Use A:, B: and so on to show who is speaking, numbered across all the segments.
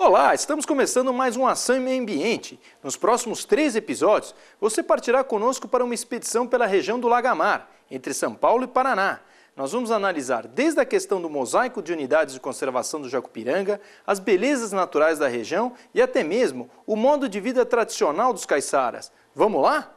A: Olá, estamos começando mais um Ação e Meio Ambiente. Nos próximos 3 episódios, você partirá conosco para uma expedição pela região do Lagamar, entre São Paulo e Paraná. Nós vamos analisar desde a questão do mosaico de unidades de conservação do Jacupiranga, as belezas naturais da região e até mesmo o modo de vida tradicional dos caiçaras. Vamos lá?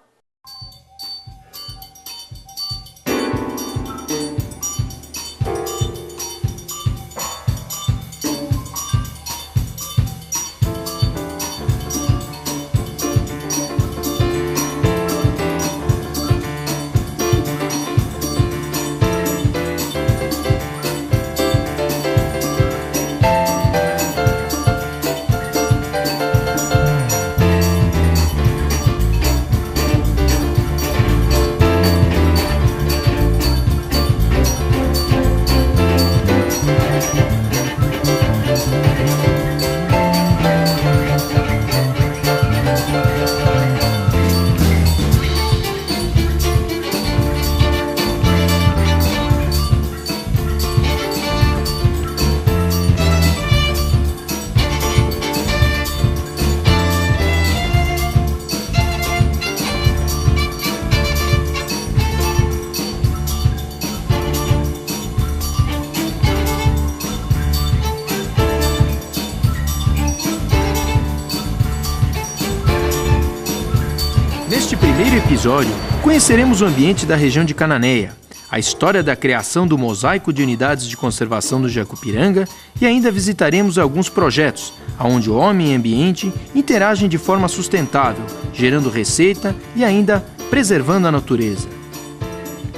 A: Neste primeiro episódio, conheceremos o ambiente da região de Cananéia, a história da criação do mosaico de unidades de conservação do Jacupiranga e ainda visitaremos alguns projetos, onde o homem e o ambiente interagem de forma sustentável, gerando receita e ainda preservando a natureza.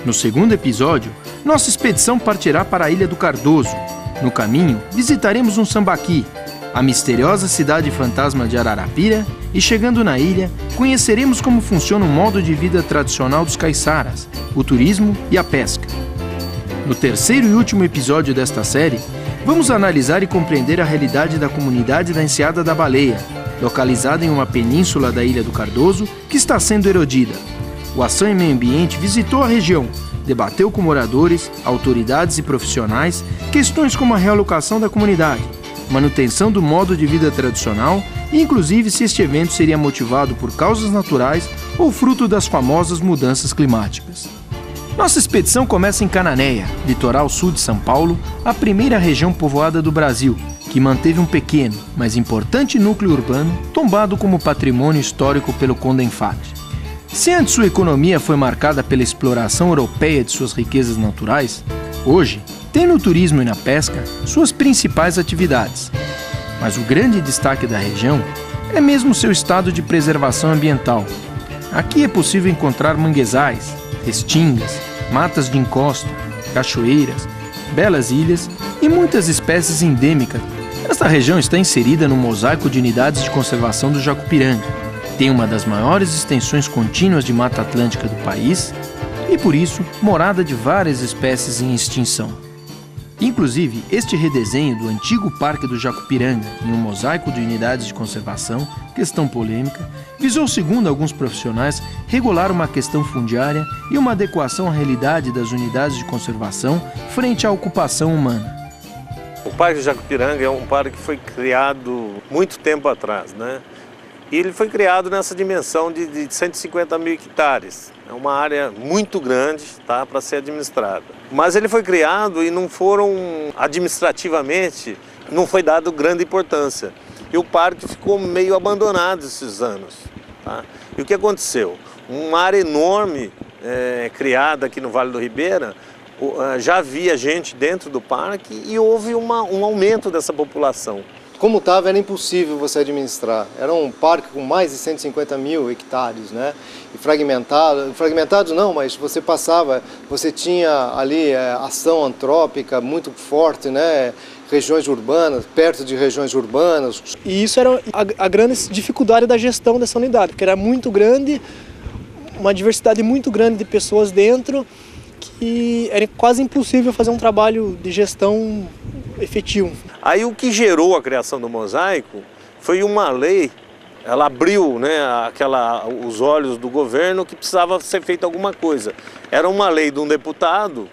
A: No segundo episódio, nossa expedição partirá para a Ilha do Cardoso. No caminho, visitaremos um sambaqui, a misteriosa cidade fantasma de Ararapira, e chegando na ilha, conheceremos como funciona o modo de vida tradicional dos caiçaras, o turismo e a pesca. No terceiro e último episódio desta série, vamos analisar e compreender a realidade da comunidade da Enseada da Baleia, localizada em uma península da Ilha do Cardoso que está sendo erodida. O Ação e Meio Ambiente visitou a região, debateu com moradores, autoridades e profissionais questões como a realocação da comunidade, manutenção do modo de vida tradicional e inclusive se este evento seria motivado por causas naturais ou fruto das famosas mudanças climáticas. Nossa expedição começa em Cananéia, litoral sul de São Paulo, a primeira região povoada do Brasil, que manteve um pequeno, mas importante núcleo urbano tombado como patrimônio histórico pelo Condé Infante. Se antes sua economia foi marcada pela exploração europeia de suas riquezas naturais, hoje tem no turismo e na pesca suas principais atividades. Mas o grande destaque da região é mesmo seu estado de preservação ambiental. Aqui é possível encontrar manguezais, restingas, matas de encosto, cachoeiras, belas ilhas e muitas espécies endêmicas. Esta região está inserida no mosaico de unidades de conservação do Jacupiranga. Tem uma das maiores extensões contínuas de Mata Atlântica do país e, por isso, morada de várias espécies em extinção. Inclusive, este redesenho do antigo Parque do Jacupiranga em um mosaico de unidades de conservação, questão polêmica, visou, segundo alguns profissionais, regular uma questão fundiária e uma adequação à realidade das unidades de conservação frente à ocupação humana.
B: O Parque do Jacupiranga é um parque que foi criado muito tempo atrás, né? E ele foi criado nessa dimensão de 150 mil hectares. É uma área muito grande, tá, para ser administrada. Mas ele foi criado e administrativamente, não foi dado grande importância. E o parque ficou meio abandonado esses anos. Tá? E o que aconteceu? Uma área enorme criada aqui no Vale do Ribeira, já havia gente dentro do parque e houve um aumento dessa população.
C: Como estava, era impossível você administrar. Era um parque com mais de 150 mil hectares, né? E fragmentados não, mas você passava, você tinha ali ação antrópica muito forte, né? Regiões urbanas, perto de regiões urbanas.
D: E isso era a grande dificuldade da gestão dessa unidade, porque era muito grande, uma diversidade muito grande de pessoas dentro, que era quase impossível fazer um trabalho de gestão efetivo.
B: Aí o que gerou a criação do mosaico foi uma lei, ela abriu, né, os olhos do governo que precisava ser feita alguma coisa. Era uma lei de um deputado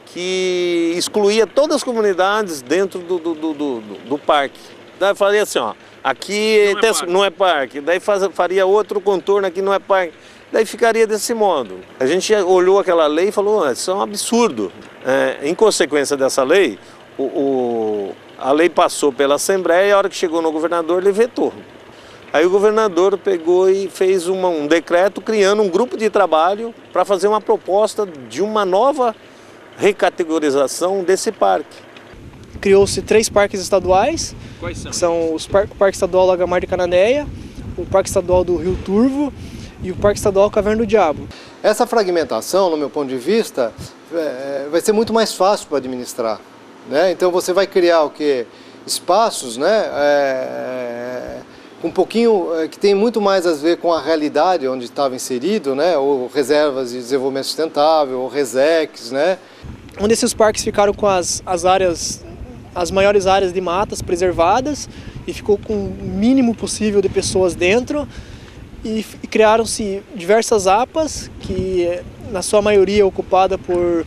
B: que excluía todas as comunidades dentro do parque. Daí faria assim, ó, aqui não é parque, daí faria outro contorno, aqui não é parque. Daí ficaria desse modo. A gente olhou aquela lei e falou, isso é um absurdo. Em consequência dessa lei, a lei passou pela Assembleia e a hora que chegou no governador ele vetou. Aí o governador pegou e fez um decreto criando um grupo de trabalho para fazer uma proposta de uma nova recategorização desse parque.
D: Criou-se 3 parques estaduais.
A: Quais são?
D: Que são o Parque Estadual Lagamar de Cananéia, o Parque Estadual do Rio Turvo e o Parque Estadual Caverna do Diabo.
C: Essa fragmentação, no meu ponto de vista, vai ser muito mais fácil para administrar, né? Então você vai criar o quê? Espaços, né? Um pouquinho que tem muito mais a ver com a realidade onde estava inserido, né? Ou reservas de desenvolvimento sustentável, ou RESECs, né?
D: Um desses parques ficaram com as maiores áreas de matas preservadas e ficou com o mínimo possível de pessoas dentro. E criaram-se diversas APAs, que na sua maioria é ocupada por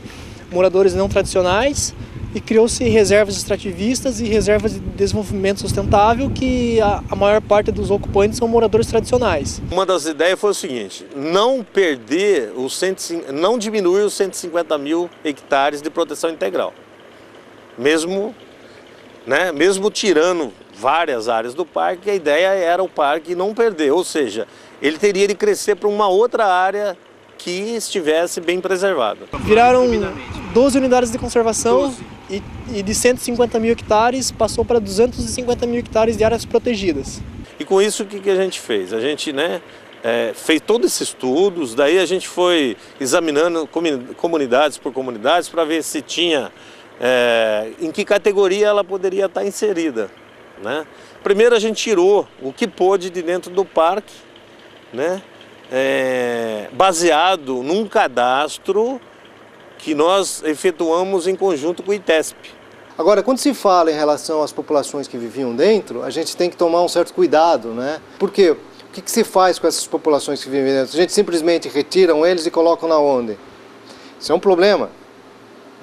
D: moradores não tradicionais, e criou-se reservas extrativistas e reservas de desenvolvimento sustentável, que a maior parte dos ocupantes são moradores tradicionais.
B: Uma das ideias foi o seguinte, não diminuir os 150 mil hectares de proteção integral. Mesmo tirando várias áreas do parque, a ideia era o parque não perder, ou seja, ele teria de crescer para uma outra área que estivesse bem preservada.
D: Viraram 12 unidades de conservação e de 150 mil hectares passou para 250 mil hectares de áreas protegidas.
B: E com isso o que a gente fez? A gente fez todos esses estudos, daí a gente foi examinando comunidades por comunidades para ver se tinha, em que categoria ela poderia estar inserida, né? Primeiro a gente tirou o que pôde de dentro do parque, né? Baseado num cadastro que nós efetuamos em conjunto com o ITESP.
C: Agora, quando se fala em relação às populações que viviam dentro, a gente tem que tomar um certo cuidado, né? Por quê? O que se faz com essas populações que vivem dentro? A gente simplesmente retiram eles e colocam na onde? Isso é um problema,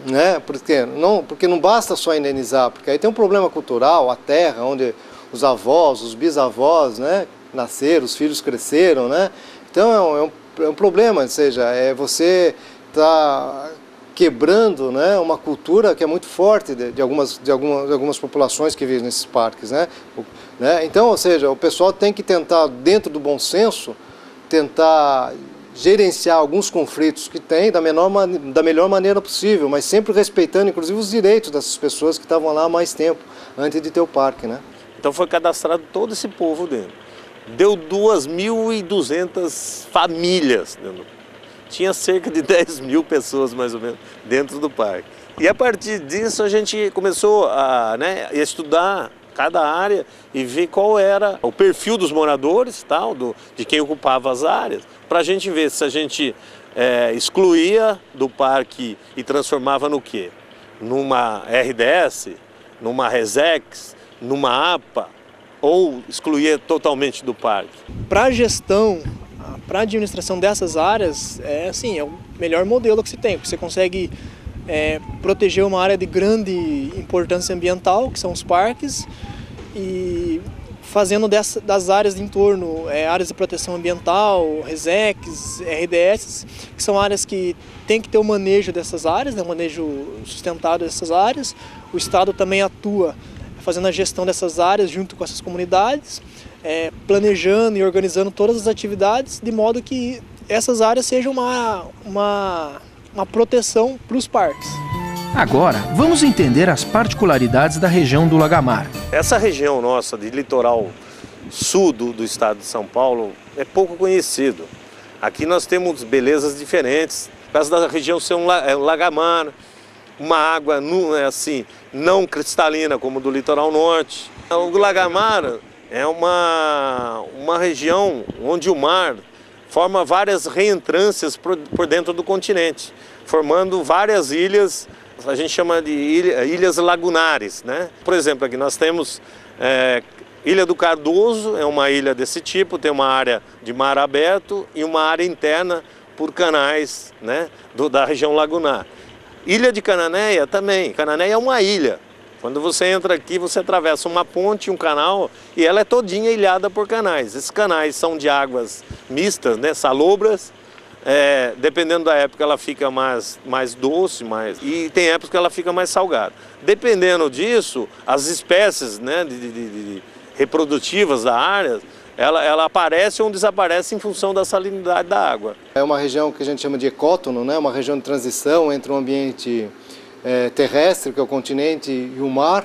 C: né? Porque não basta só indenizar, porque aí tem um problema cultural, a terra, onde os avós, os bisavós, né, nasceram, os filhos cresceram, né? Então é um problema, ou seja, você está quebrando, né, uma cultura que é muito forte de algumas populações que vivem nesses parques, né? Então, ou seja, o pessoal tem que tentar, dentro do bom senso, tentar gerenciar alguns conflitos que tem da melhor maneira possível, mas sempre respeitando, inclusive, os direitos dessas pessoas que estavam lá há mais tempo, antes de ter o parque, né?
B: Então foi cadastrado todo esse povo dentro. Deu 2.200 famílias dentro. Tinha cerca de 10 mil pessoas, mais ou menos, dentro do parque. E a partir disso a gente começou a estudar cada área e ver qual era o perfil dos moradores, de quem ocupava as áreas, para a gente ver se a gente excluía do parque e transformava no quê? Numa RDS, numa RESEX, numa APA, ou excluía totalmente do parque.
D: Para a gestão, para a administração dessas áreas, é o melhor modelo que se tem, porque você consegue proteger uma área de grande importância ambiental, que são os parques, e fazendo das áreas de entorno, áreas de proteção ambiental, RESECs, RDS, que são áreas que tem que ter o manejo dessas áreas, o manejo sustentado dessas áreas. O Estado também atua fazendo a gestão dessas áreas junto com essas comunidades, planejando e organizando todas as atividades, de modo que essas áreas sejam uma proteção para os parques.
A: Agora, vamos entender as particularidades da região do Lagamar.
B: Essa região nossa de litoral sul do estado de São Paulo é pouco conhecido. Aqui nós temos belezas diferentes, por causa da região ser um lagamar, uma água não cristalina como do litoral norte. O Lagamar é uma região onde o mar forma várias reentrâncias por dentro do continente, formando várias ilhas, a gente chama de ilhas lagunares, né? Por exemplo, aqui nós temos Ilha do Cardoso, é uma ilha desse tipo, tem uma área de mar aberto e uma área interna por canais, né, da região lagunar. Ilha de Cananéia também, Cananéia é uma ilha, Quando você entra aqui, você atravessa uma ponte, um canal, e ela é todinha ilhada por canais. Esses canais são de águas mistas, né, salobras. Dependendo da época ela fica mais doce, e tem épocas que ela fica mais salgada. Dependendo disso, as espécies, né, reprodutivas da área, ela aparece ou desaparece em função da salinidade da água.
C: É uma região que a gente chama de ecótono, né, uma região de transição entre o ambiente terrestre, que é o continente, e o mar.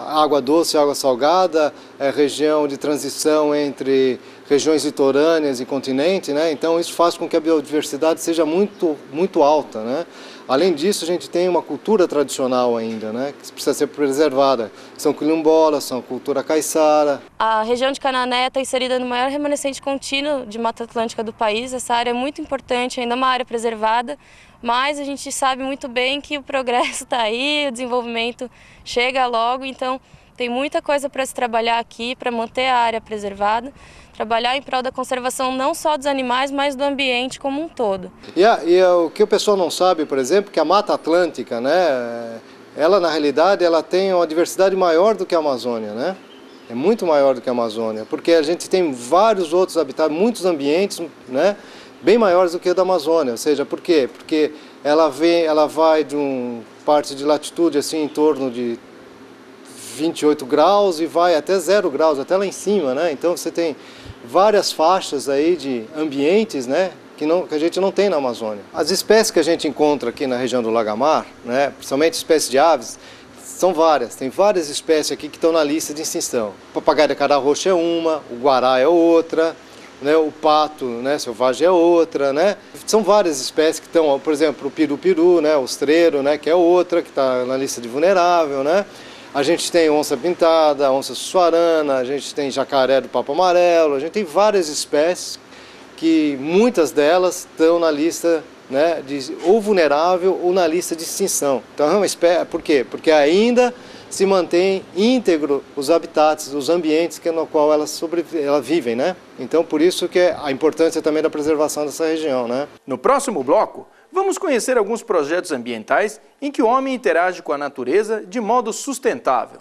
C: Água doce, água salgada, região de transição entre regiões litorâneas e continente, né? Então isso faz com que a biodiversidade seja muito alta, né? Além disso, a gente tem uma cultura tradicional ainda, né? Que precisa ser preservada. São quilombolas, são cultura caiçara.
E: A região de Cananéia está inserida no maior remanescente contínuo de Mata Atlântica do país. Essa área é muito importante, ainda é uma área preservada, mas a gente sabe muito bem que o progresso está aí, o desenvolvimento chega logo, então tem muita coisa para se trabalhar aqui, para manter a área preservada, trabalhar em prol da conservação não só dos animais, mas do ambiente como um todo.
C: O que o pessoal não sabe, por exemplo, que a Mata Atlântica, né, ela na realidade ela tem uma diversidade maior do que a Amazônia, né? É muito maior do que a Amazônia, porque a gente tem vários outros habitats, muitos ambientes, né, bem maiores do que o da Amazônia. Ou seja, por quê? Porque ela vai de parte de latitude assim em torno de 28 graus e vai até 0 graus, até lá em cima, né? Então você tem várias faixas aí de ambientes, né, que a gente não tem na Amazônia. As espécies que a gente encontra aqui na região do Lagamar, né, principalmente espécies de aves, são várias. Tem várias espécies aqui que estão na lista de extinção. O papagaio da cara roxa é uma, o guará é outra, né, o pato, né, selvagem é outra, né? São várias espécies que estão, por exemplo, o piru-piru, né, o ostreiro, né, que é outra, que está na lista de vulnerável, né? A gente tem onça pintada, onça sussuarana, a gente tem jacaré do papo amarelo, a gente tem várias espécies que muitas delas estão na lista, né, ou vulnerável ou na lista de extinção. Então é uma espécie, por quê? Porque ainda se mantém íntegro os habitats, os ambientes no qual elas vivem, né? Então por isso que é a importância também da preservação dessa região, né?
A: No próximo bloco, vamos conhecer alguns projetos ambientais em que o homem interage com a natureza de modo sustentável.